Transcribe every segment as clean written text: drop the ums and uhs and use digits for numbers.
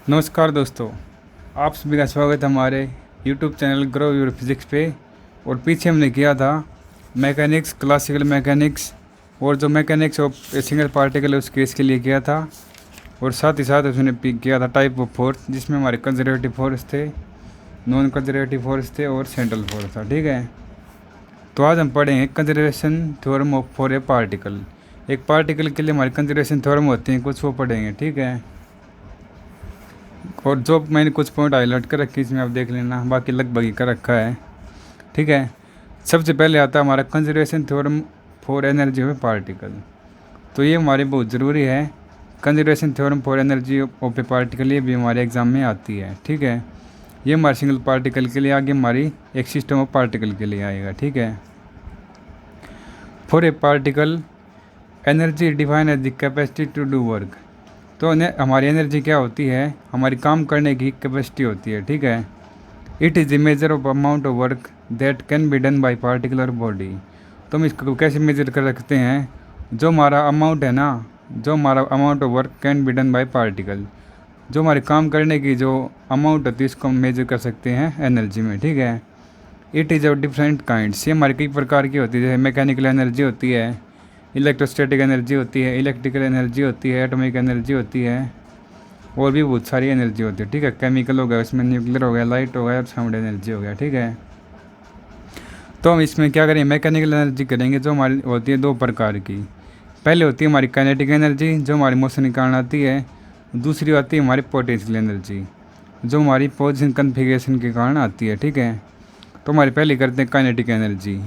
नमस्कार दोस्तों, आप सभी का स्वागत है हमारे YouTube channel grow your physics पे। और पीछे हमने किया था मैकेनिक्स, क्लासिकल मैकेनिक्स और जो mechanics of a single particle है उस केस के लिए किया था। और साथ ही साथ उसने किया था टाइप ऑफ फोर्स, जिसमें हमारे कंजर्वेटिव फोर्स थे, नॉन कंजर्वेटिव फोर्स थे और सेंट्रल फोर्स था। ठीक है, तो आज हम पढ़ेंगे conservation theorem of for a particle. एक पार्टिकल के लिए हमारे कंजर्वेशन थ्योरम होते हैं कुछ, वो पढ़ेंगे। ठीक है, और जो मैंने कुछ पॉइंट हाईलाइट कर रखी इसमें आप देख लेना, बाकी लगभग ही कर रखा है। ठीक है, सबसे पहले आता है हमारा conservation theorem for energy of A particle. तो ये हमारे बहुत ज़रूरी है। Conservation theorem for energy of A particle, ये भी हमारे एग्जाम में आती है। ठीक है, ये हमारे सिंगल पार्टिकल के लिए, आगे हमारी एक सिस्टम ऑफ पार्टिकल के लिए आएगा। ठीक है, for a particle energy define as the capacity to do work. तो हमारी एनर्जी क्या होती है? हमारी काम करने की कैपेसिटी होती है। ठीक है, it is the measure of amount of work that can be done by particular body. तो हम इसको कैसे मेजर कर रखते हैं? जो हमारा अमाउंट है ना, जो हमारा amount of work can be done by particle, जो हमारे काम करने की जो अमाउंट होती है इसको हम मेजर कर सकते हैं एनर्जी में। ठीक है, it is of different kinds, ये हमारी कई प्रकार की होती है। जैसे मैकेनिकल एनर्जी होती है, इलेक्ट्रोस्टैटिक एनर्जी होती है, इलेक्ट्रिकल एनर्जी होती है, एटॉमिक एनर्जी होती है, और भी बहुत सारी एनर्जी होती है। ठीक है, केमिकल हो गया, उसमें न्यूक्लियर हो गया, लाइट हो गया और साउंड एनर्जी हो गया। ठीक है, तो हम इसमें क्या करेंगे? मैकेनिकल एनर्जी करेंगे, जो हमारी होती है दो प्रकार की। पहले होती है हमारी काइनेटिक एनर्जी, जो हमारी मोशन के कारण आती है। दूसरी आती है हमारी पोटेंशियल एनर्जी, जो हमारी पोजिशन कन्फिगरेशन के कारण आती है। ठीक है, तो हमारी पहले करते हैं kinetic energy.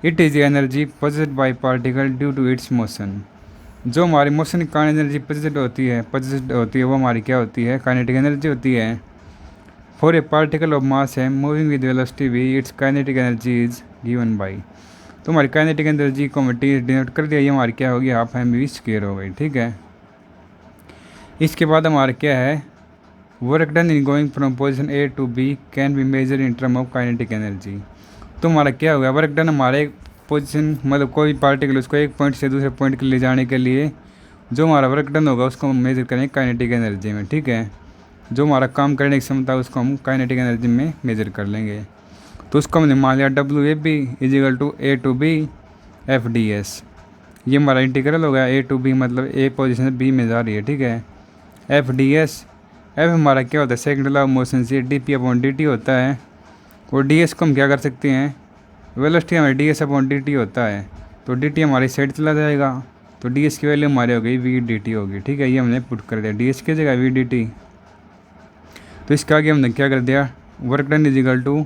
It is energy possessed by particle due to its motion. जो हमारी मोशन के कारण एनर्जी पोजेस्ड होती है वो हमारी क्या होती है? काइनेटिक एनर्जी होती है। For a particle of mass है moving with velocity V, it's kinetic energy is given by. तो हमारी काइनेटिक एनर्जी को हमने टी डिनोट कर दिया, ये हमारी क्या होगी? हाफ एम वी स्क्वायर हो गई। ठीक है, इसके बाद हमारा क्या है? Work done in going from position A to B can be measure in term of kinetic energy. तो हमारा क्या होगा? वर्क डन हमारे पोजीशन, मतलब कोई पार्टिकल उसको एक पॉइंट से दूसरे पॉइंट के ले जाने के लिए जो हमारा वर्क डन होगा उसको हम मेजर करेंगे काइनेटिक एनर्जी में। ठीक है, जो हमारा काम करने की क्षमता है उसको हम काइनेटिक एनर्जी में मेजर कर लेंगे। तो उसको हमने मान लिया W A B is equal to A to B F D S. ये हमारा इंटीग्रल हो गया, ए टू बी मतलब ए पोजिशन से बी में जा रही है। ठीक है, एफ डी एस, एफ हमारा क्या होता है? सेकंड लॉ ऑफ मोशन से D P upon D T होता है। और डी एस को हम क्या कर सकते हैं? वेलोसिटी हमारी D S upon D T होता है, तो डी टी हमारी साइड चला जाएगा, तो डी एस की वैल्यू हमारी हो गई वी डी टी होगी। ठीक है, ये हमने पुट कर दिया डी एस की जगह वी डी टी। तो इसके आगे हमने क्या कर दिया? Work done is equal to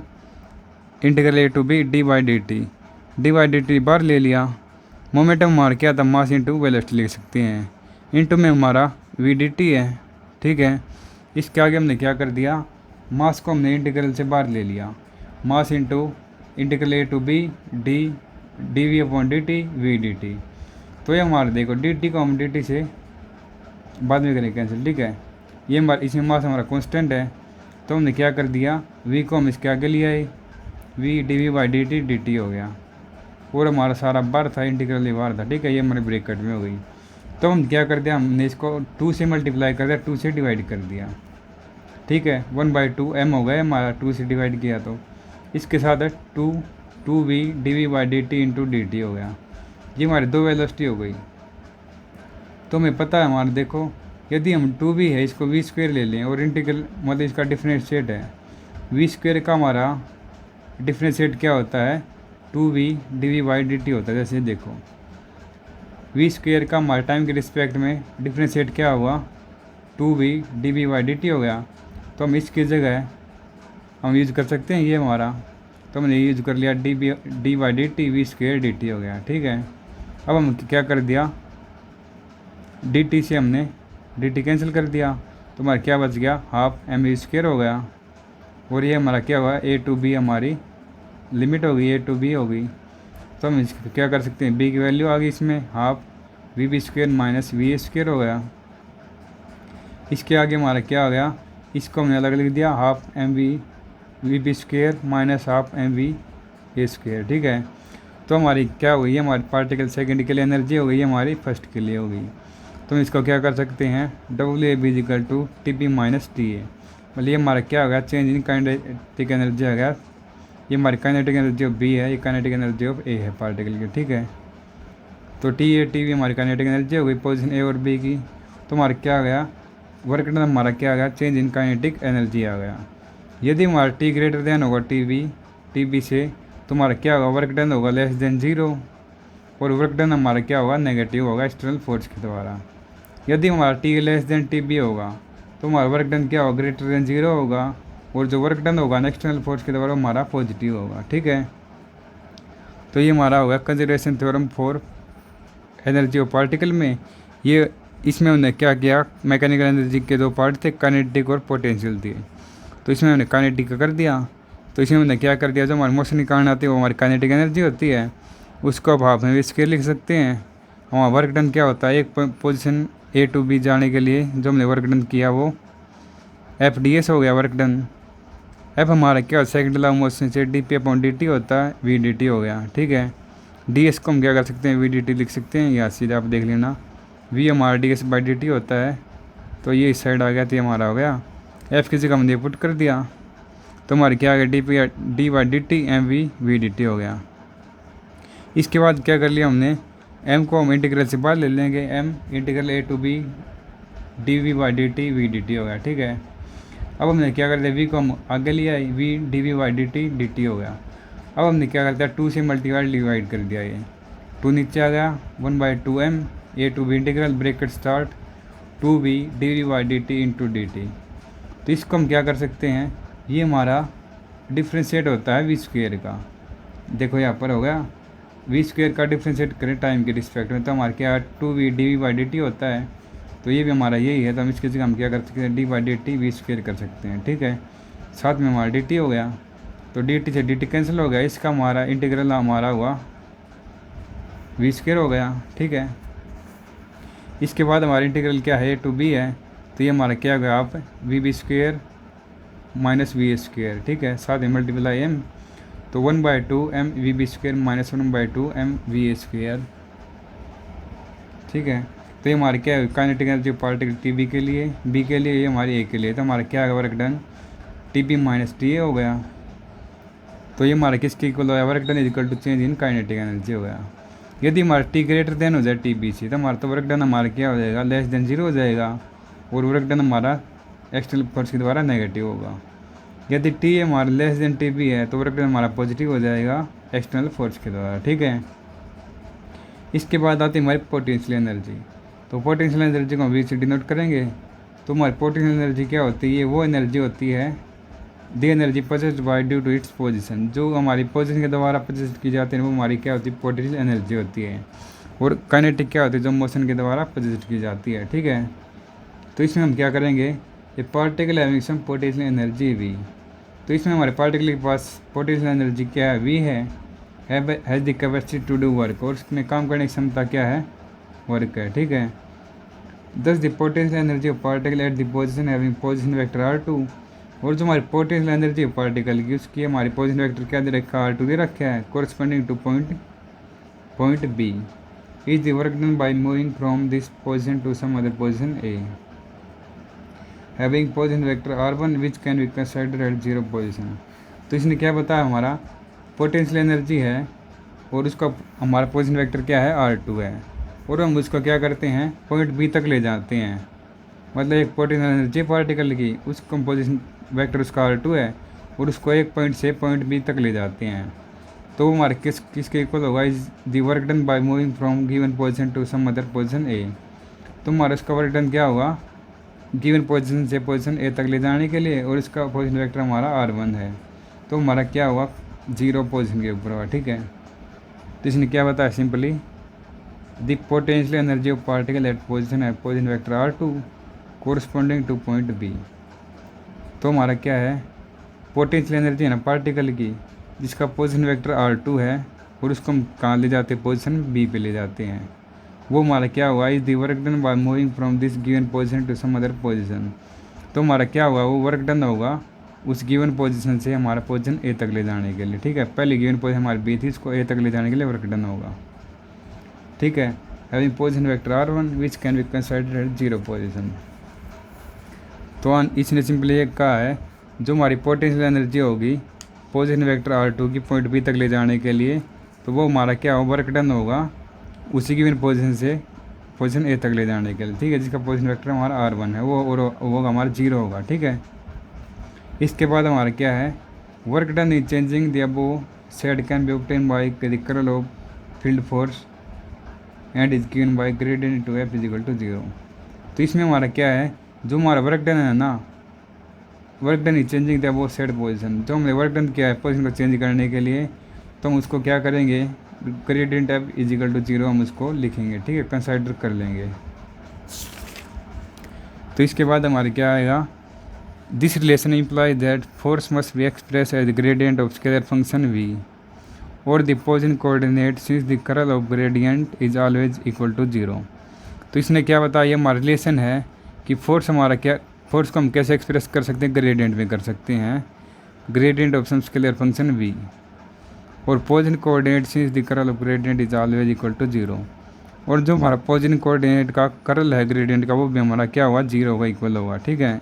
integral A to B D by D T बार ले लिया। मोमेंटम हमारा क्या था? मास इंटू वेलोसिटी लिख सकते हैं, इंटू में हमारा वी डी टी है। ठीक है, इसके आगे हमने क्या कर दिया? मास को हमने इंटीग्रल से बाहर ले लिया, mass into integral A to B D V upon D T V D T. तो ये हमारे देखो डी टी को हम डी टी से बाद में करें कैंसिल। ठीक है, ये हमारा इसमें मास हमारा कांस्टेंट है, तो हमने क्या कर दिया? वी को हम इसके आगे ले आए, V D V by D T हो गया, और हमारा सारा बार था इंटीग्रल बार था। ठीक है, ये हमारे ब्रैकेट में हो गई। तो हम क्या कर दिया? हमने इसको 2 से मल्टीप्लाई कर दिया, 2 से डिवाइड कर दिया। ठीक है, 1/2 एम हो गया हमारा, 2 से डिवाइड किया तो इसके साथ है two V D V by D T into D T हो गया। ये हमारी दो वेलोसिटी हो गई। तो हमें पता है हमारा, देखो यदि हम 2v है इसको वी स्क्वायर ले लें और इंटीग्रल मतलब इसका डिफरेंशिएट है, वी स्क्वायर का हमारा डिफरेंशिएट क्या होता है? 2v D V by D T होता है। जैसे देखो वी स्क्वायर का हमारे टाइम के रिस्पेक्ट में डिफरेंशिएट क्या हुआ? 2v D V by D T हो गया। तो हम इसकी जगह हम यूज़ कर सकते हैं ये हमारा, तो हमने यूज़ कर लिया D by D T we square D T हो गया। ठीक है, अब हम क्या कर दिया? डी टी से हमने डी टी कैंसिल कर दिया, तो हमारा क्या बच गया? हाफ एम वी स्क्वायर हो गया। और ये हमारा क्या हुआ? ए टू बी हमारी लिमिट हो गई, ए टू बी हो गई। तो हम इसको क्या कर सकते हैं? बी की वैल्यू आ गई इसमें, half V B square minus V A square हो गया। इसके आगे हमारा क्या हो गया? इसको हमने अलग लिख दिया, half M V B square minus half M V A square. ठीक है, तो हमारी क्या हो गई? हमारी पार्टिकल सेकंड के लिए एनर्जी हो गई, हमारी फर्स्ट के लिए हो गई। तो इसको क्या कर सकते हैं, W A B equal to T P minus T A. मतलब ये हमारा क्या हो गया, चेंज इन काइनेटिक एनर्जी आ गया। ये हमारी काइनेटिक एनर्जी ऑफ बी है, ये काइनेटिक एनर्जी ऑफ ए है पार्टिकल की, ठीक है। तो टी ए टी बी हमारी काइनेटिक एनर्जी हो गई पोजीशन ए और बी की। तो हमारा क्या आ गया, वर्क डन हमारा क्या आ गया, चेंज इन काइनेटिक एनर्जी आ गया। यदि हमारा टी ग्रेटर देन होगा टी बी से, तो हमारा क्या होगा, वर्क डन होगा लेस देन जीरो, और वर्क डन हमारा क्या होगा, नेगेटिव होगा एक्सटर्नल फोर्स के द्वारा। यदि हमारा T less than T B होगा, तो हमारा वर्क डन क्या होगा, ग्रेटर देन जीरो होगा, और जो वर्क डन होगा एक्सटर्नल फोर्स के द्वारा हमारा पॉजिटिव होगा, ठीक है। तो ये हमारा होगा conservation theorem for energy of particle में। ये इसमें हमने क्या किया, मैकेनिकल एनर्जी के दो पार्ट थे, काइनेटिक और पोटेंशियल थी। तो इसमें हमने काइनेटिक का कर दिया। तो इसमें हमने क्या कर दिया, जो हमारी मोशन के कारण आती है वो हमारी काइनेटिक एनर्जी होती है, उसको भाप में भी स्केल लिख सकते हैं। हमारा वर्क डन क्या होता है, एक पोजीशन ए टू बी जाने के लिए जो हमने वर्क डन किया वो एफ डी एस हो गया वर्क डन। एफ हमारा क्या होता है, सेकंड लॉ ऑफ मोशन से D P upon D T होता है, वी डी टी हो गया, ठीक है। डी एस को हम क्या कर सकते हैं, वी डी टी लिख सकते हैं, या सीधा आप देख लेना, वी हमारा D S by D T होता है। तो ये इस साइड आ गया, तो ये हमारा हो गया एफ की जगह हमने पुट कर दिया। तो हमारे क्या आ गया, D P D by D T M V V D T हो गया। इसके बाद क्या कर लिया हमने, एम को हम इंटीग्रल से बाहर ले लेंगे, M integral A to B D V by D T V D T हो गया, ठीक है। अब हमने क्या कर दिया, वी को हम आगे लिया, V D V by D T हो गया। अब हमने क्या कर दिया, टू से मल्टीप्लाई डिवाइड कर दिया, ये टू नीचे आ गया, 1/2 M A to B integral bracket start to B D V by D T into D T. तो इसको हम क्या कर सकते हैं, ये हमारा डिफ्रेंशिएट होता है वी स्क्वेयर का। देखो यहाँ पर हो गया वी स्क्वेयर का डिफ्रेंशिएट करें टाइम के रिस्पेक्ट में, तो हमारा क्या two V D V by D T होता है। तो ये भी हमारा यही है, तो हम इसकी जगह हम क्या कर सकते हैं, D by D T we square कर सकते हैं, ठीक है। साथ में हमारा डी टी हो गया, तो डी टी से डी टी कैंसिल हो गया, इसका हमारा इंटीग्रल हमारा हुआ वी स्क्वेयर हो गया, ठीक है। इसके बाद हमारा इंटीग्रल क्या है, ए टू बी है, तो ये हमारा क्या हो गया, आप V B square minus V square, ठीक है। साथ में मल्टीप्लाई एम, तो 1/2 M V B square minus 1/2 M V square, ठीक है। तो ये हमारे क्या है, kinetic energy particle T B के लिए, बी के लिए, ये हमारी ए के लिए, तो हमारा क्या है work done T B minus T A हो गया। तो ये हमारा किसके इक्वल हो गया, work done is equal to change in kinetic energy हो गया। यदि हमारा टी ग्रेटर देन हो जाए टी बी से, तो हमारा तो वर्क डन हमारा क्या हो जाएगा, लेस देन जीरो हो जाएगा, और वर्क डन हमारा एक्सटर्नल फोर्स के द्वारा नेगेटिव होगा। यदि टी हमारा लेस देन टी बी है, तो वर्क डन हमारा पॉजिटिव हो जाएगा एक्सटर्नल फोर्स के द्वारा, ठीक है। इसके बाद आती है हमारी पोटेंशियल एनर्जी। तो पोटेंशियल एनर्जी को हम वी से डिनोट करेंगे। तो हमारी पोटेंशियल एनर्जी क्या होती है, वो एनर्जी होती है the energy possessed by due to its position, जो हमारी पोजीशन के द्वारा पोजेस्ट की जाती है वो हमारी क्या होती है, पोटेंशियल एनर्जी होती है। और काइनेटिक क्या होती है, जो मोशन के द्वारा पोजेस्ट की जाती है, ठीक है। तो इसमें हम क्या करेंगे, ये particle having some potential energy V. तो इसमें हमारे पार्टिकल के पास पोटेंशियल एनर्जी क्या है, वी है, has the capacity to do work, और उसमें काम करने की क्षमता क्या है, वर्क है, ठीक है। Thus the potential energy of particle at the position having position vector R2, और जो हमारी पोटेंशियल एनर्जी ऑफ पार्टिकल की उसकी हमारी पोजीशन वेक्टर क्या दे रखा है, R2 दे रखा है, corresponding to point B is the work done by moving from this position to some other position A having position vector R1 which can be considered at zero position. तो इसने क्या बताया, हमारा पोटेंशियल एनर्जी है और उसका हमारा position vector क्या है, R2 है, और हम उसको क्या करते हैं, पॉइंट बी तक ले जाते हैं। मतलब एक पोटेंशियल एनर्जी पार्टिकल की, उस कंपोजिशन वेक्टर उसका R2 है, और उसको एक पॉइंट से पॉइंट बी तक ले जाते हैं। तो हमारे किसके इक्वल होगा, is the work done by moving from given position to some other position A. तो हमारा उसका वर्क डन क्या होगा, गिवन पोजीशन से पोजीशन ए तक ले जाने के लिए, और इसका पोजीशन वेक्टर हमारा R1 है, तो हमारा क्या होगा, जीरो पोजीशन के ऊपर होगा, ठीक है। तो इसने क्या बताया, simply the potential energy of particle at position है position vector R2 corresponding to point B. तो हमारा क्या है, पोटेंशियल एनर्जी है ना पार्टिकल की, जिसका पोजीशन वेक्टर R2 है, और उसको हम कहाँ ले जाते हैं, पोजीशन बी पे ले जाते हैं। वो हमारा क्या हुआ, is the work done by moving from this given position to some other position. तो हमारा क्या हुआ, वो वर्क डन होगा उस गिवन पोजीशन से हमारा पोजीशन ए तक ले जाने के लिए, ठीक है। पहले गिवन पोजीशन हमारी बी थी, इसको ए तक ले जाने के लिए वर्क डन होगा, ठीक है। Having position vector R1 which can be considered eight 0 position. तो इसने सिंपली एक कहा है जो हमारी पोटेंशियल एनर्जी होगी पोजिशन वेक्टर R2 की पॉइंट बी तक ले जाने के लिए, तो वो हमारा क्या होगा, वर्क डन होगा उसी गिवन पोजीशन से पोजीशन ए तक ले जाने के लिए, ठीक है, जिसका पोजीशन वेक्टर हमारा R1 है वो हमारा 0 होगा, ठीक है। इसके बाद हमारा क्या है, work done is changing the above said can be obtain by the curl of field force and is given by gradient into F is equal to 0। तो इसमें हमारा क्या है, जो हमारा वर्क डन है ना, work done is changing the above said position, जो हमने वर्क डन किया है पोजीशन को चेंज करने के लिए, तो हम उसको क्या करेंगे, gradient F is equal to 0 हम उसको लिखेंगे, ठीक है, कंसिडर कर लेंगे। तो इसके बाद हमारे क्या आएगा, this relation imply that force must be express as gradient of scalar function v और the position coordinate since the curl of gradient is always equal to 0। तो इसने क्या बताया, ये हमारा रिलेशन है कि फोर्स हमारा क्या, फोर्स को हम कैसे एक्सप्रेस कर सकते हैं, ग्रेडियंट में कर सकते हैं, gradient of some scalar function v और position coordinate since the curl of gradient is always equal to 0। और जो हमारा पोजीशन कोऑर्डिनेट का कर्ल है ग्रेडियंट का वो भी हमारा क्या होगा, 0 होगा, इक्वल होगा, ठीक है।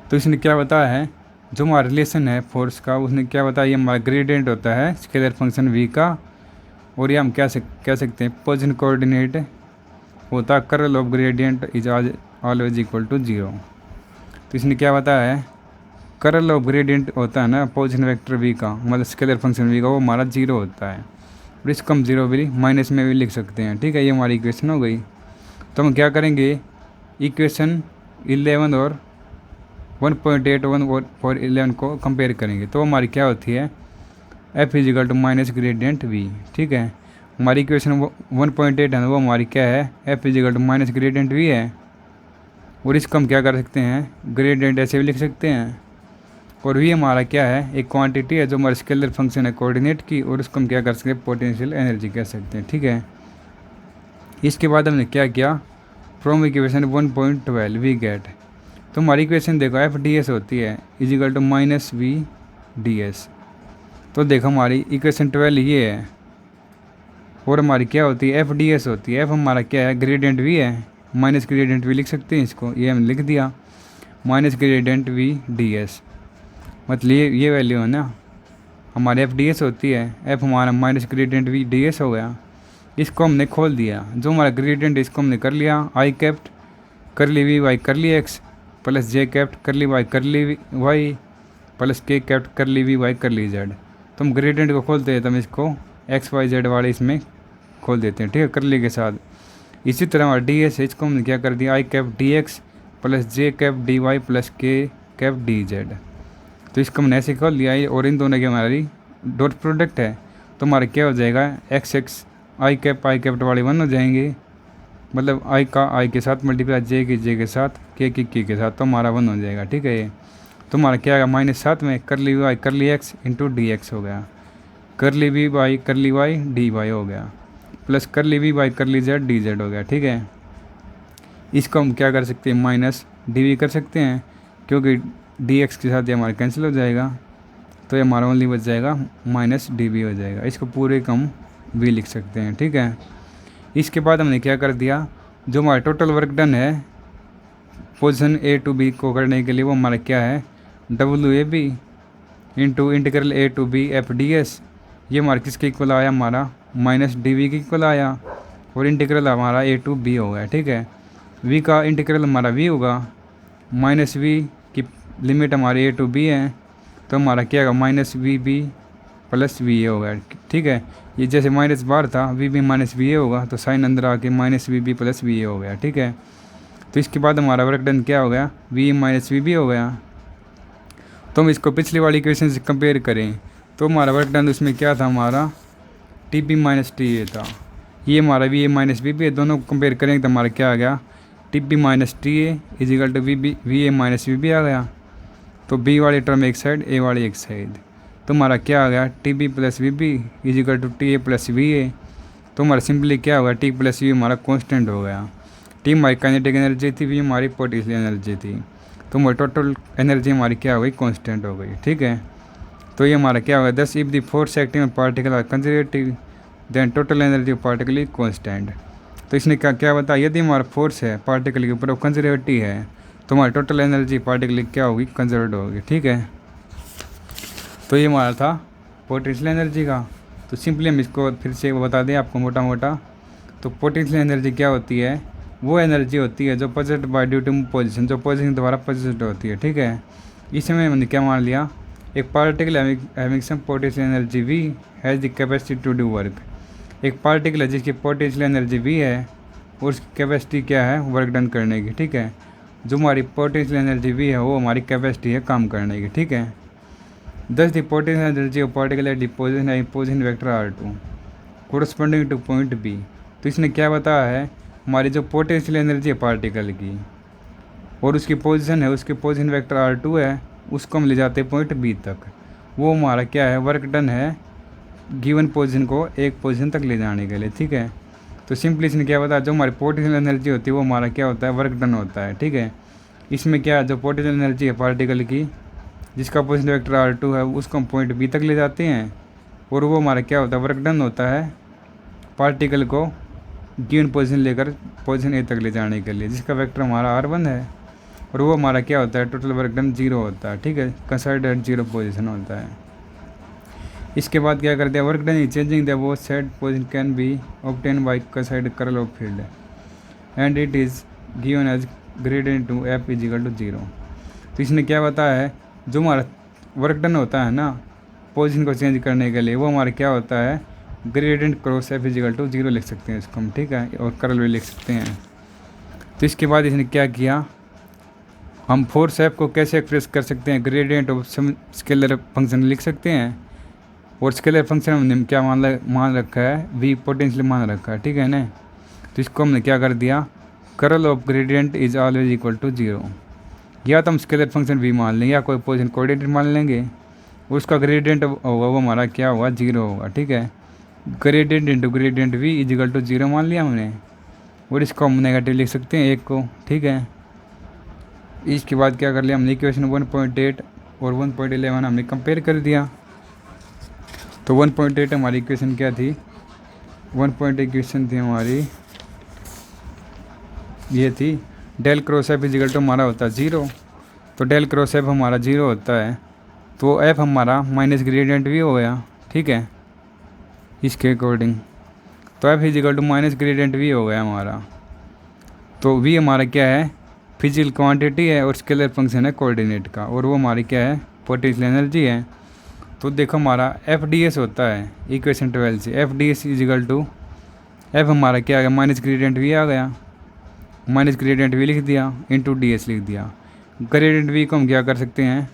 तो इसने क्या बताया है, जो हमारा रिलेशन है फोर्स का उसने क्या बताया, ये हमारा ग्रेडियंट होता है स्केलर फंक्शन v का, और ये हम क्या कह सकते हैं पोजीशन कोऑर्डिनेट होता है curl of gradient is always equal to 0। तो इसने क्या बताया है, कर्ल ऑफ ग्रेडियंट होता है ना पोजीशन वेक्टर v का, मतलब स्केलर फंक्शन v का, वो हमारा 0 होता है, और इसको हम 0 भी माइनस में भी लिख सकते हैं, ठीक है। ये हमारी इक्वेशन हो गई। तो हम क्या करेंगे, इक्वेशन 11 और 1.81 और फॉर 11 को कंपेयर करेंगे, तो हमारी क्या होती है, F is equal to minus gradient v, ठीक है। हमारी इक्वेशन 1.8 है वो हमारी क्या है, F is equal to minus gradient v है, और इसको हम क्या कर सकते हैं, ग्रेडियंट ऐसे भी लिख सकते हैं, और v हमारा क्या है, एक क्वांटिटी है जो हमारा स्केलर फंक्शन है कोऑर्डिनेट की, और उसको हम क्या कर सकते हैं, पोटेंशियल एनर्जी कह सकते हैं, ठीक है। इसके बाद हमने क्या किया, फ्रॉम इक्वेशन 1.12 वी गेट, तो हमारी इक्वेशन देखो एफ डी एस होती है is equal to minus V D S. तो देखो हमारी इक्वेशन 12 ये है, और हमारी क्या होती है, एफ डी एस होती है, एफ हमारा क्या है, ग्रेडियंट वी है, माइनस ग्रेडियंट वी लिख सकते हैं इसको, ये हम लिख दिया minus gradient V D S, मतलब ये वैल्यू है ना हमारी एफ डी एस होती है, एफ हमारा minus gradient V D S हो गया। इसको हमने खोल दिया, जो हमारा ग्रेडियंट इसको हमने कर लिया, आई कैप्ट करली वी वाई करली एक्स प्लस जे कैप्ट करली वाई करली वाई प्लस के कैप्ट करली वी वाई करली जेड। तो हम ग्रेडियंट को खोलते हैं तो हम इसको एक्स वाई जेड वाले इसमें खोल देते हैं, ठीक है, करली के साथ। इसी तरह हमारा डी एस है, इसको हमने क्या कर दिया, आई कैप डी एक्स प्लस जे कैप डी वाई प्लस के कैप डी जेड। तो इसको हमने ऐसे खोल दिया, और इन दोनों की हमारी डॉट प्रोडक्ट है, तो हमारा क्या हो जाएगा, एक्स एक्स आई कैप वाले 1 हो जाएंगे, मतलब आई का आई के साथ मल्टीप्लाई जे के साथ के के साथ, तो हमारा 1 हो जाएगा, ठीक है। ये तो हमारा क्या आएगा, -7 में करली वाई करली एक्स इंटू डी एक्स हो गया, curly V Y curly Y D Y हो गया, plus curly V Y curly Z D Z हो गया, ठीक है। इसको हम क्या कर सकते हैं, माइनस डी वी कर सकते हैं, क्योंकि डी एक्स के साथ ये हमारा कैंसिल हो जाएगा, तो ये हमारा ओनली बच जाएगा माइनस डी वी हो जाएगा। इसको पूरे का हम वी लिख सकते हैं, ठीक है। इसके बाद हमने क्या कर दिया, जो हमारा टोटल वर्क डन है पोजीशन ए टू बी को करने के लिए, वो हमारा क्या है, W A B into integral A to B F D S. ये हमारा किसके इक्वल आया, हमारा माइनस डी वी के इक्वल आया, और इंटीग्रल हमारा ए टू बी हो गया, ठीक है। वी का इंटीग्रल हमारा वी होगा, माइनस वी की लिमिट हमारी ए टू बी है, तो हमारा क्या होगा, minus V B plus V A होगा, ठीक है। ये जैसे माइनस बार था, V B minus V A होगा, तो साइन अंदर आके minus V B plus V A हो गया, ठीक है। तो इसके बाद हमारा वर्क डन क्या हो गया, वी माइनस वी बी हो गया। तो हम इसको पिछली वाली इक्वेशन से कंपेयर करें, तो हमारा वर्क डन उसमें क्या था, हमारा T B minus T A था, ये हमारा V A minus V B है, दोनों को कंपेयर करेंगे तो हमारा क्या आ गया, T B minus T A is equal to V A minus V B आ गया। तो बी वाली टर्म एक साइड, ए वाली एक साइड, तो हमारा क्या आ गया, T B plus V B is equal to T A plus V A. तो हमारा सिंपली क्या होगा, टी प्लस वी हमारा कांस्टेंट हो गया, टी हमारी काइनेटिक एनर्जी थी, वी हमारी पोटेंशियल एनर्जी थी, तो हमारी टोटल एनर्जी हमारी क्या हो गई, कांस्टेंट हो गई, ठीक है। तो ये हमारा क्या होगा, 10 if the force acting particle are conservative then total energy of particle is constant. तो इसने क्या क्या बताया, यदि हमारा फोर्स है पार्टिकल के ऊपर कंजर्वेटिव है तो हमारी टोटल एनर्जी पार्टिकल की क्या होगी, कंजर्वेटिव होगी। ठीक है, तो ये हमारा था पोटेंशियल एनर्जी का। तो सिंपली हम इसको फिर से बता दें आपको मोटा मोटा। तो पोटेंशियल एनर्जी क्या होती है, वो एनर्जी होती है जो possessed by due to position, जो पोजीशन द्वारा पोजेस्ड होती है। ठीक है, इसमें हमने क्या मान लिया, एक particle having some potential energy V has the capacity to do work. एक पार्टिकल है जिसकी पोटेंशियल एनर्जी वी है और उसकी कैपेसिटी क्या है, वर्क डन करने की। ठीक है, जो हमारी पोटेंशियल एनर्जी वी है वो हमारी कैपेसिटी है काम करने की। ठीक है, thus the potential energy of particle at the position vector R2 corresponding to point B. तो इसने क्या बताया है, हमारी जो पोटेंशियल एनर्जी है पार्टिकल की और उसकी पोजीशन है, उसकी पोजीशन वेक्टर R2 है, उसको हम ले जाते हैं पॉइंट बी तक। वो हमारा क्या है, वर्क डन है गिवन पोजीशन को एक पोजीशन तक ले जाने के लिए। ठीक है, तो सिंपली इसने क्या बताया, जो हमारी पोटेंशियल एनर्जी होती है वो हमारा क्या होता है, वर्क डन होता है। ठीक है, इसमें क्या है, जो पोटेंशियल एनर्जी है पार्टिकल की जिसका पोजीशन वेक्टर R2 है उसको हम पॉइंट बी तक ले जाते हैं और वो हमारा क्या होता है, वर्क डन होता है पार्टिकल को गिवन पोजीशन लेकर पोजीशन ए तक ले जाने के लिए, जिसका वेक्टर हमारा R1 है और वो हमारा क्या होता है, टोटल वर्क डन 0 होता है। ठीक है, कंसिडर्ड एट 0 पोजीशन होता है। इसके बाद क्या करते हैं, work done is changing the वो set position can be obtain by considered curl of field and it is given as gradient to F is equal to 0। तो इसने क्या बताया है, जो हमारा वर्क डन होता है ना पोजीशन को चेंज करने के लिए, वो हमारा क्या होता है, gradient cross F is equal to 0 लिख सकते हैं इसको हम। ठीक है, और कर्ल भी लिख सकते हैं। तो इसके बाद इसने क्या किया, हम फोर्स F को कैसे एक्सप्रेस कर सकते हैं, gradient of some scalar function लिख सकते हैं और स्केलर फंक्शन हमने क्या मान रखा है, v पोटेंशियल मान रखा है। ठीक है ना, तो इसको हमने क्या कर दिया, curl of gradient is always equal to 0। या तो हम स्केलर फंक्शन v मान लेंगे या कोई पोजीशन कोऑर्डिनेट मान लेंगे, उसका ग्रेडियंट होगा वो हमारा क्या होगा, 0 होगा। ठीक है, gradient into gradient v is equal to 0 मान लिया हमने और इसको हम नेगेटिव लिख सकते हैं 1 को। ठीक है, इसके बाद क्या कर लिया हमने, इक्वेशन 1.8 और 1.11 हमने कंपेयर कर दिया। तो 1.8 हमारी इक्वेशन क्या थी, 1.8 इक्वेशन थी हमारी ये थी, del cross F is equal to हमारा होता है 0। तो डेल क्रॉस एफ हमारा 0 होता है तो एफ हमारा माइनस ग्रेडियंट भी हो गया। ठीक है, इसके अकॉर्डिंग तो F is equal to minus gradient भी हो गया हमारा। तो वी हमारा क्या है, फिजिकल क्वांटिटी है और स्केलर फंक्शन है कोऑर्डिनेट का, और वो हमारी क्या है, पोटेंशियल एनर्जी है। तो देखो हमारा एफ डी एस होता है इक्वेशन 12 से, F D S is equal to F हमारा क्या आ गया, माइनस ग्रेडियंट वी आ गया, माइनस ग्रेडियंट वी लिख दिया इंटू डी एस लिख दिया। ग्रेडियंट वी को हम क्या कर सकते हैं,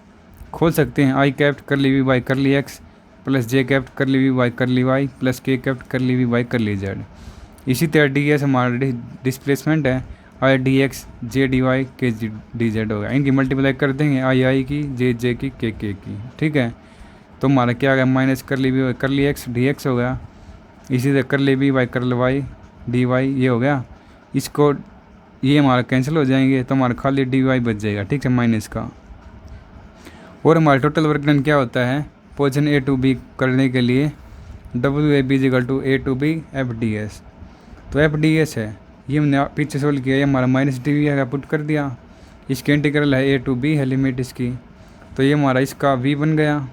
खोल सकते हैं, आई कैप्ट कर ली वी बाई कर ली एक्स प्लस जे कैप्ट कर ली वी बाई कर ली वाई प्लस के कैप्ट कर ली वी बाई कर ली जेड। इसी तरह डी एस हमारा डिस्प्लेसमेंट है, I D X J D Y K D Z होगा, इनकी मल्टीप्लाई कर देंगे, आई की जे की के की। ठीक है, तो हमारा क्या आ गया, माइनस कर ली वी कर ली एक्स डी एक्स हो गया, इसी तरह कर ली वी बाई कर ली वाई डी वाई ये हो गया। इसको ये हमारा कैंसिल हो जाएंगे तो हमारा खाली डी वाई बच जाएगा। ठीक है, माइनस का। और हमारा टोटल वर्क डन क्या होता है, पोजीशन ए टू बी करने के लिए W A B equal to A to B F D S. तो एफ डी एस है ये हमने पीछे सोल्व किया, ये हमारा माइनस डी वी है पुट कर दिया, इसके इंटीग्रल है ए टू बी है लिमिट इसकी, तो ये हमारा इसका वी बन गया,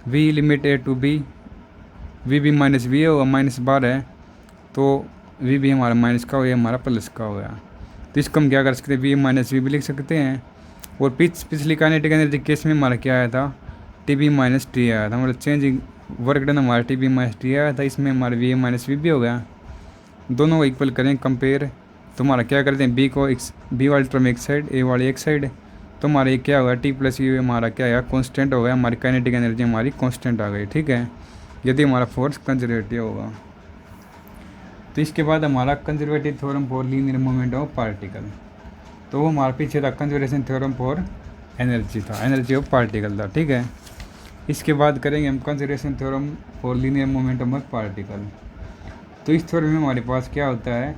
V limit A to B, V भी माइनस वी होगा, माइनस बार है तो वी भी हमारा माइनस का हो, ये हमारा प्लस का हो गया। तो इसको हम क्या कर सकते हैं, वी माइनस वी भी लिख सकते हैं। और पिछली काइनेटिक एनर्जी केस में हमारा क्या आया था, टी बी माइनस टी आया था, मतलब चेंज वर्क डन हमारा टी बी माइनस टी आया था, इसमें हमारा वी माइनस वी भी हो गया। दोनों को इक्वल करें कंपेयर, तो हमारा क्या करते हैं, बी को बी वाली टर्म एक साइड ए वाली एक साइड, तो हमारा ये क्या होगा, टी प्लस यू हमारा क्या आया, कॉन्स्टेंट हो गया, हमारी काइनेटिक एनर्जी हमारी कॉन्स्टेंट आ गई। ठीक है, यदि हमारा फोर्स कंजर्वेटिव होगा। तो इसके बाद हमारा conservative theorem for linear movement of particle, तो वो हमारा पीछे था कंजर्वेशन थ्योरम फॉर एनर्जी था, एनर्जी ऑफ पार्टिकल था। ठीक है, इसके बाद करेंगे हम conservation theorem for linear movement of particle. तो इस थ्योरम में हमारे पास क्या होता है,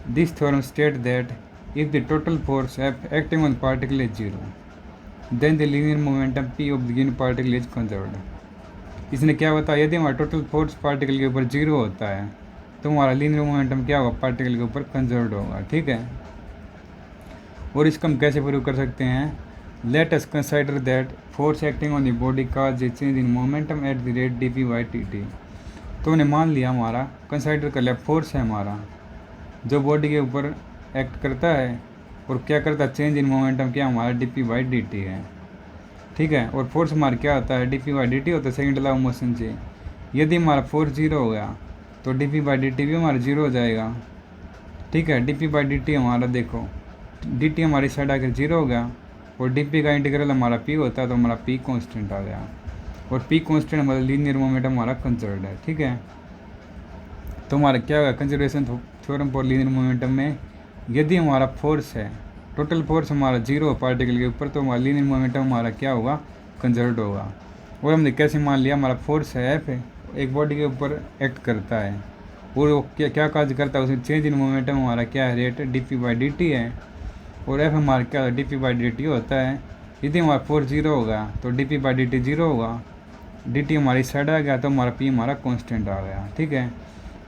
this theorem state that if the total force F acting on particle is 0 then the linear momentum P of the given particle is conserved. इसने क्या बताया, यदि हमारा टोटल फोर्स पार्टिकल के ऊपर 0 होता है तो हमारा लीनियर मोमेंटम क्या होगा, पार्टिकल के ऊपर कंजर्व होगा। ठीक है, और इसको हम कैसे प्रूव कर सकते हैं, late us consider that force acting on the body cause A change in momentum at the rate dp/dt। तो उन्हें मान लिया, हमारा कंसिडर कर लिया, फोर्स है हमारा जो बॉडी के ऊपर एक्ट करता है और क्या करता है, चेंज इन मोमेंटम क्या हमारा dp/dt है। ठीक है, और फोर्स हमारा क्या होता है, dp/dt होता है सेकेंड लॉ ऑफ मोशन से। यदि हमारा फोर्स 0 हो गया तो dp/dt भी हमारा 0 हो जाएगा। ठीक है, dp/dt हमारा देखो, dt हमारी साइड आकर 0 हो गया और dp का इंटीग्रल हमारा p होता है तो हमारा p कांस्टेंट आ गया, और p कांस्टेंट हमारा लीनियर मोमेंटम हमारा कंजर्व्ड है। ठीक है, तो हमारा क्या होगा, conservation theorem for linear momentum में यदि हमारा फोर्स है, टोटल फोर्स हमारा 0 पार्टिकल के ऊपर, तो हमारा लीनियर मोमेंटम हमारा क्या होगा, कंजर्व्ड होगा। और हमने कैसे मान लिया, हमारा फोर्स है F एक बॉडी के ऊपर एक्ट करता है और वो क्या क्या कार्य करता है, उसमें चेंज इन मोमेंटम हमारा क्या है, रेट dp/dt है, और F हमारा क्या है, dp/dt होता है। यदि हमारा फोर्स 0 होगा तो dp/dt 0 होगा, dt हमारी साइड आ गया तो हमारा p हमारा कांस्टेंट आ गया। ठीक है,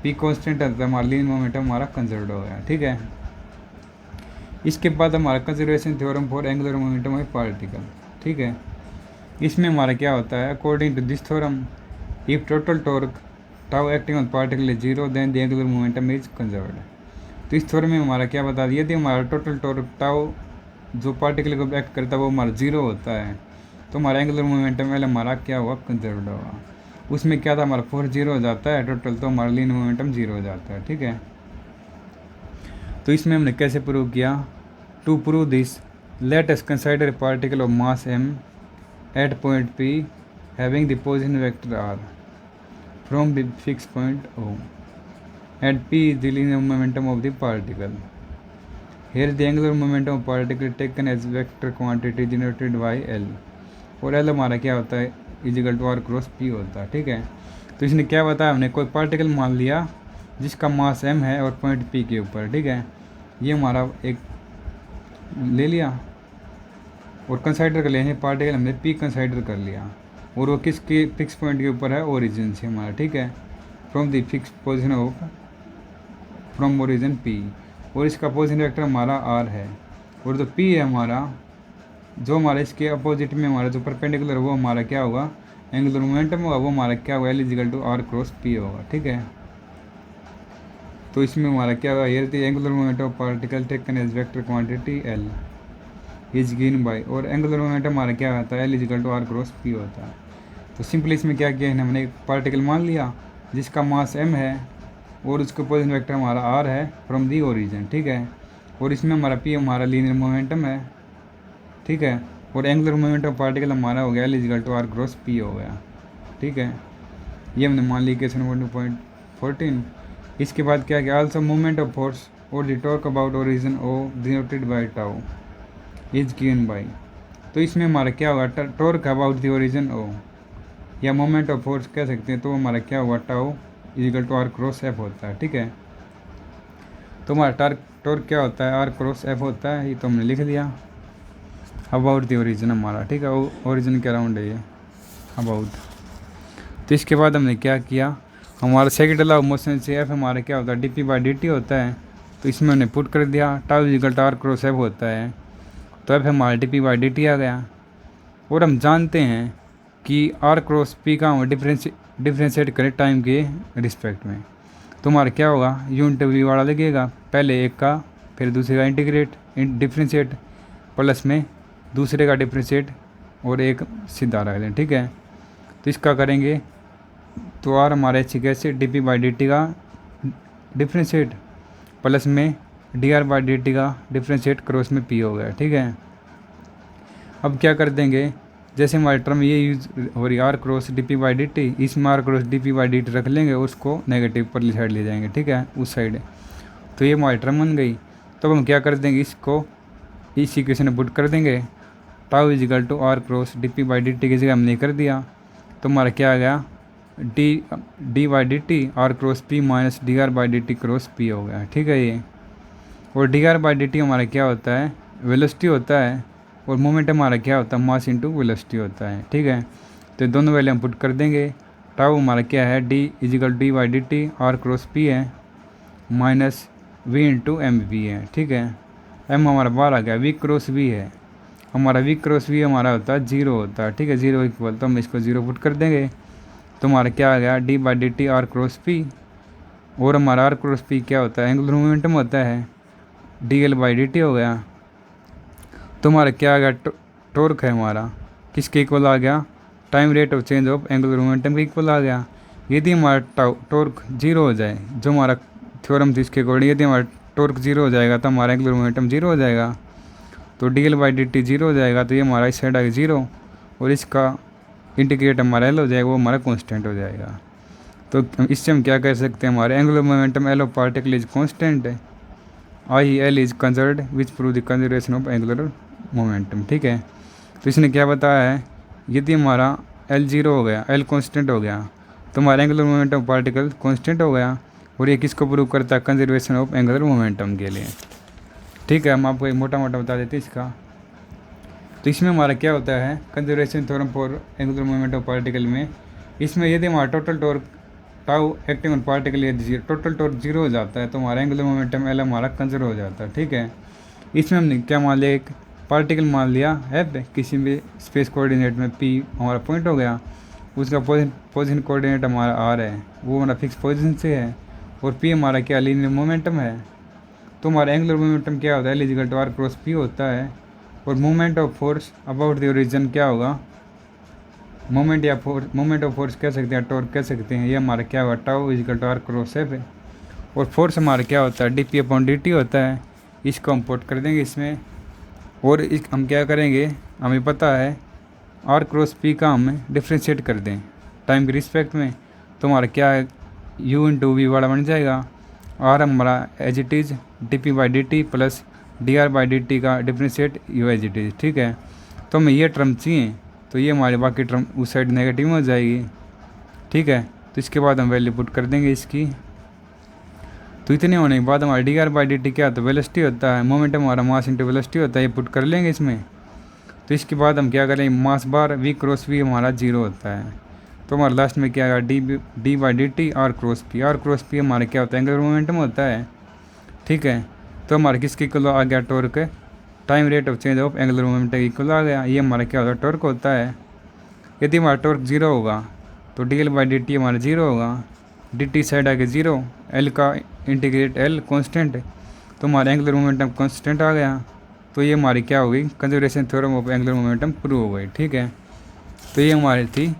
p कांस्टेंट है तो हमारा लीनियर मोमेंटम हमारा कंजर्व्ड हो गया। ठीक है, इसके बाद हमारा conservation theorem for angular momentum of particle. ठीक है, इसमें हमारा क्या होता है, according to this theorem if total torque tau acting on particle is 0 then the angular momentum is conserved. तो इस थ्योरम में हमारा क्या बता दिया, यदि हमारा टोटल टॉर्क टाउ जो पार्टिकल को एक्ट करता है वो हमारा 0 होता है तो हमारा एंगुलर मोमेंटम एल हमारा क्या होगा, कंजर्व्ड होगा। उसमें क्या था, हमारा फोर्स 0 हो जाता है टोटल, तो हमारा लीनियर मोमेंटम 0 हो जाता है। ठीक है, तो इसमें हमने कैसे प्रूव किया, to prove this let us consider particle of mass m at point P having the position vector r from the fixed point O at P is the linear momentum of the particle. Here the angular momentum of particle taken as vector quantity denoted by L, और L हमारा क्या होता है, is equal to r cross P होता है। ठीक है, तो इसने क्या बताया, हमने कोई पार्टिकल मान लिया जिसका मास m है और पॉइंट P के ऊपर। ठीक है, ये हमारा एक ले लिया और कंसाइडर कर लिया, पार्टिकल हमने P कंसाइडर कर लिया और वो किसके फिक्स पॉइंट के ऊपर है, ओरिजिन से हमारा। ठीक है, from the fix position of from origin P, और इसका पोजिशन वेक्टर हमारा R है, और जो P है हमारा, जो हमारा इसके अपोजिट में हमारा जो परपेंडिकुलर वो हमारा क्या होगा, एंगुलर मोमेंटम होगा, वो हमारा क्या होगा, L is equal to R cross P होगा। ठीक है, तो इसमें हमारा क्या होगा, here the angular momentum of particle taken as vector quantity L is given by, और एंगुलर मोमेंटम हमारा क्या होता है, L is equal to R cross P होता है। तो सिंपली इसमें क्या किया है, हमने एक पार्टिकल मान लिया जिसका मास m है और उसका पोजिशन वेक्टर हमारा R है फ्रॉम दी ओरिजिन। ठीक है, और इसमें हमारा P हमारा लीनियर मोमेंटम है। ठीक है, और एंगुलर मोमेंटम पार्टिकल हमारा हो गया L is equal to R cross P हो गया। ठीक है, ये हमने मान लिया क्वेश्चन नंबर 2.14। इसके बाद क्या किया, आल्सो मोमेंट ऑफ फोर्स और the torque about origin O denoted by tau is given by. तो इसमें हमारा क्या होगा, torque about the origin O या मोमेंट ऑफ फोर्स कह सकते हैं, तो हमारा क्या होगा, tau is equal to R cross F होता है। ठीक है, तो हमारा टॉर्क क्या होता है, R क्रॉस F होता है, ये तो हमने लिख दिया। अबाउट द ओरिजिन हमारा, ठीक है, ओरिजिन के अराउंड है ये अबाउट। तो इसके बाद हमने क्या किया, हमारा सेकंड लॉ ऑफ मोशन से F हमारा क्या होता है, dp/dt होता है, तो इसमें हमने पुट कर दिया, tau is equal to R cross F होता है, तो F हमारा dp/dt आ गया। और हम जानते हैं कि R क्रॉस P का हम डिफ्रेंशिएट करें टाइम के रिस्पेक्ट में, तो हमारा क्या होगा, यूनिट v वाला लगेगा, पहले एक का फिर दूसरे का डिफ्रेंशिएट प्लस में दूसरे का डिफ्रेंशिएट और एक सीधा रख लें। ठीक है, तो इसका करेंगे तो R हमारे एच कैसे, dp/dt का डिफ्रेंशिएट प्लस में dr/dt का डिफ्रेंशिएट क्रॉस में P हो गया। ठीक है, अब क्या कर देंगे, जैसे हमारी टर्म ये यूज हो रही R क्रॉस dp/dt, इसमें R क्रॉस dp/dt रख लेंगे, उसको नेगेटिव पर साइड ले जाएंगे। ठीक है, उस साइड, तो ये हमारी टर्म बन गई। तो हम क्या कर देंगे, इसको इस इक्वेशन में पुट कर देंगे, tau is equal to R cross dp/dt की जगह हमने कर दिया, तो हमारा क्या आ गया, d/dt R cross P minus dr/dt cross P हो गया। ठीक है, ये और dr/dt हमारा क्या होता है, वेलोसिटी होता है, और मोमेंट हमारा क्या होता है, मास इंटू वेलोसिटी होता है। ठीक है, तो दोनों वैल्यू हम पुट कर देंगे, टाउ हमारा क्या है, डी इजिकल D by D T R cross P है minus V into M V है, ठीक है। एम हमारा बाहर आ गया, वी क्रॉस वी है हमारा, वी क्रॉस वी हमारा होता है 0 होता है, ठीक है। 0 इक्वल तो हम इसको 0 पुट कर देंगे, तो हमारा क्या आ गया, D by D T R cross P, और हमारा आर क्रॉस पी क्या होता है, एंगुलर मोमेंटम होता है, D L by D T हो गया। तो हमारा क्या आ गया, टॉर्क है हमारा किसके इक्वल आ गया, time rate of change of angular momentum के इक्वल आ गया। यदि हमारा टॉर्क 0 हो जाए, जो हमारा थ्योरम थी इसके अकॉर्डिंग, यदि हमारा टॉर्क 0 हो जाएगा तो हमारा एंगुलर मोमेंटम 0 हो जाएगा, तो D L by D T 0 हो जाएगा, तो ये हमारा इस साइड आएगा 0, और इसका इंटीग्रेट हमारा एल हो जाएगा, वो हमारा कॉन्स्टेंट हो जाएगा। तो इससे हम क्या कह सकते हैं, हमारे angular momentum L of particle is constant, I L is conserved which prove the conservation of angular momentum, ठीक है। तो इसने क्या बताया है, यदि हमारा एल 0 हो गया, एल कॉन्स्टेंट हो गया, तो हमारा एंगुलर मोमेंटम पार्टिकल कॉन्स्टेंट हो गया, और ये किसको प्रूव करता है, कंजर्वेशन ऑफ एंगुलर मोमेंटम के लिए, ठीक है। हम आपको एक मोटा मोटा बता देते हैं इसका। तो इसमें हमारा क्या होता है, conservation theorem for angular momentum particle में, इसमें यदि हमारा total torque tau acting on particle यदि टोटल टॉर्क 0 हो जाता है, तो हमारा एंगुलर मोमेंटम एल हमारा कंजर्व हो जाता है, ठीक है। इसमें हमने क्या मान लिया, एक पार्टिकल मान लिया एफ, किसी भी स्पेस कोऑर्डिनेट में पी हमारा पॉइंट हो गया, उसका पोजीशन कोऑर्डिनेट हमारा आर है, वो हमारा फिक्स पोजीशन से है, और पी हमारा क्या लीनियर मोमेंटम है। तो हमारा एंगुलर मोमेंटम क्या होता है, L equal to R cross P होता है, और moment of force about the origin क्या होगा, मोमेंट या फोर्स, मोमेंट ऑफ फोर्स कह सकते हैं, टॉर्क कह सकते हैं, ये हमारा क्या होगा, tau equal to R cross F है, और फोर्स हमारा क्या होता है, D P upon D T होता है। इसको हम पुट कर देंगे इसमें, और हम क्या करेंगे, हमें पता है आर क्रॉस पी का हम डिफ्रेंशिएट कर दें टाइम के रिस्पेक्ट में, तो हमारा क्या है, यू इंटू वी वाला बन जाएगा, आर हमारा as it is D P by D T plus D R by D T का differentiate U as it is, ठीक है। तो हमें ये टर्म चाहिए, तो ये हमारे बाकी टर्म उस साइड नेगेटिव हो जाएगी, ठीक है। तो इसके बाद हम वैल्यू पुट कर देंगे इसकी। तो इतने होने के बाद हमारा D R by D T क्या होता है, वेलोसिटी होता है, मोमेंटम हमारा मास इंटू वेलोसिटी होता है, ये पुट कर लेंगे इसमें। तो इसके बाद हम क्या करेंगे, मास बार वी क्रॉस वी हमारा 0 होता है, तो हमारा लास्ट में क्या आएगा, D by D T R cross P हमारा क्या होता है, एंगुलर मोमेंटम होता है, ठीक है। तो हमारा किसके इक्वल आ गया, torque, time rate of change of angular momentum equal आ गया, ये हमारा क्या होता है, टॉर्क होता है। यदि हमारा टॉर्क 0 होगा, तो D L by D T हमारा 0 होगा, डी टी साइड आके 0, एल का इंटीग्रेट एल कॉन्स्टेंट, तो हमारा एंगुलर मोमेंटम कॉन्स्टेंट आ गया। तो ये हमारी क्या हो गई, conservation theorem of angular momentum prove हो गई, ठीक है। तो ये हमारी थी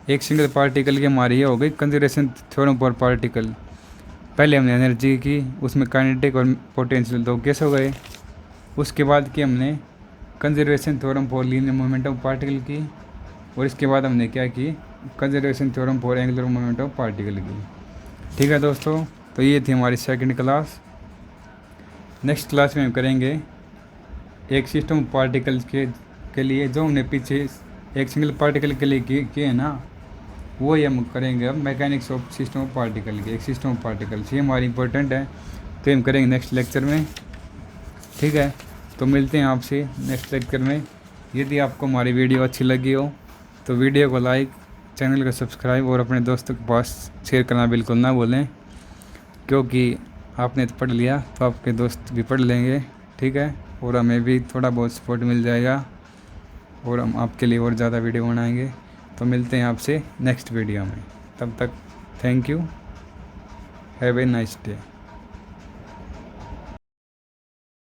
एक सिंगल पार्टिकल की हमारी ये हो गई कंजर्वेशन थ्योरम फॉर पार्टिकल। पहले हमने एनर्जी की, उसमें काइनेटिक और पोटेंशियल 2 केस हो गए। उसके बाद की हमने conservation theorem for linear momentum particle की, और इसके बाद हमने क्या की, conservation theorem for angular momentum particle की, ठीक है दोस्तों। तो ये थी हमारी सेकंड क्लास। नेक्स्ट क्लास में हम करेंगे एक सिस्टम पार्टिकल्स के लिए, जो हमने पीछे एक सिंगल पार्टिकल के लिए किए ना, वो ही हम करेंगे अब mechanics of system of particle की, एक सिस्टम ऑफ पार्टिकल्स, ये हमारी इंपॉर्टेंट है, तो हम करेंगे नेक्स्ट लेक्चर में, ठीक है। तो मिलते हैं आपसे नेक्स्ट लेक्चर में। यदि आपको हमारी वीडियो अच्छी लगी हो तो वीडियो को लाइक, चैनल को सब्सक्राइब और अपने दोस्तों के पास शेयर करना बिल्कुल ना भूलें, क्योंकि आपने तो पढ़ लिया तो आपके दोस्त भी पढ़ लेंगे, ठीक है, और हमें भी थोड़ा बहुत सपोर्ट मिल जाएगा, और हम आपके लिए और ज़्यादा वीडियो बनाएंगे। तो मिलते हैं आपसे नेक्स्ट वीडियो में, तब तक thank you, have a nice day.